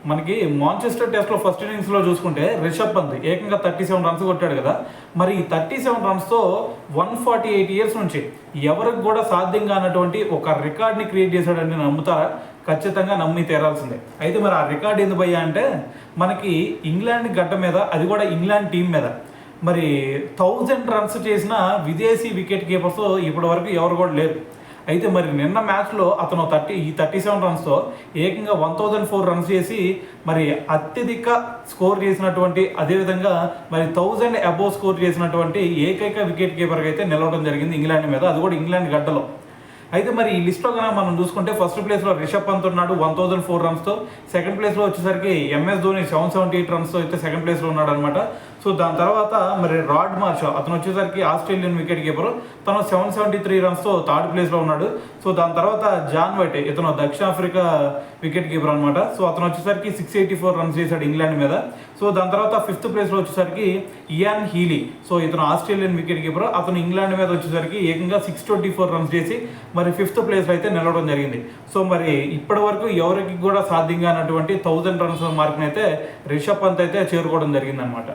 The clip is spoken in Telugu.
మనకి మాంచెస్టర్ టెస్ట్లో ఫస్ట్ ఇన్నింగ్స్లో చూసుకుంటే రిషబ్ పంత్ ఏకంగా 37 రన్స్ కొట్టాడు కదా. మరి ఈ 37 రన్స్తో 148 ఇయర్స్ నుంచి ఎవరికి కూడా సాధ్యం కానటువంటి ఒక రికార్డ్ని క్రియేట్ చేశాడని నమ్ముతారా? ఖచ్చితంగా నమ్మి తీరాల్సిందే. అయితే మరి ఆ రికార్డ్ ఎందుకు భయ్యా అంటే, మనకి ఇంగ్లాండ్ గడ్డ మీద, అది కూడా ఇంగ్లాండ్ టీం మీద మరి 1000 రన్స్ చేసిన విదేశీ వికెట్ కీపర్స్ ఇప్పటి వరకు ఎవరు కూడా లేరు. అయితే మరి నిన్న మ్యాచ్లో అతను 37 రన్స్తో ఏకంగా 1004 రన్స్ చేసి మరి అత్యధిక స్కోర్ చేసినటువంటి, అదేవిధంగా మరి 1000 అబోవ్ స్కోర్ చేసినటువంటి ఏకైక వికెట్ కీపర్గా అయితే నిలవడం జరిగింది ఇంగ్లాండ్ మీద, అది కూడా ఇంగ్లాండ్ గడ్డలో. అయితే మరి ఈ లిస్ట్లో కనుక మనం చూసుకుంటే ఫస్ట్ ప్లేస్లో రిషబ్ పంత్ ఉన్నాడు 1004 రన్స్తో. సెకండ్ ప్లేస్లో వచ్చేసరికి ఎంఎస్ ధోని 778 రన్స్తో అయితే సెకండ్ ప్లేస్లో ఉన్నాడు అనమాట. సో దాని తర్వాత మరి రాడ్ మార్ష్, అతను వచ్చేసరికి ఆస్ట్రేలియన్ వికెట్ కీపర్, తను 773 రన్స్తో థర్డ్ ప్లేస్లో ఉన్నాడు. సో దాని తర్వాత జాన్ వైట్, ఇతను దక్షిణాఫ్రికా వికెట్ కీపర్ అనమాట. సో అతను వచ్చేసరికి 684 రన్స్ చేశాడు ఇంగ్లాండ్ మీద. సో దాని తర్వాత ఫిఫ్త్ ప్లేస్లో వచ్చేసరికి ఇయాన్ హీలీ, సో ఇతను ఆస్ట్రేలియన్ వికెట్ కీపర్, అతను ఇంగ్లాండ్ మీద వచ్చేసరికి ఏకంగా 624 రన్స్ చేసి మరి ఫిఫ్త్ ప్లేస్లో అయితే నిలవడం జరిగింది. సో మరి ఇప్పటి వరకు ఎవరికి కూడా సాధ్యం కానటువంటి 1000 రన్స్ మార్క్ని అయితే రిషబ్ పంత్ అయితే చేరుకోవడం జరిగింది అనమాట.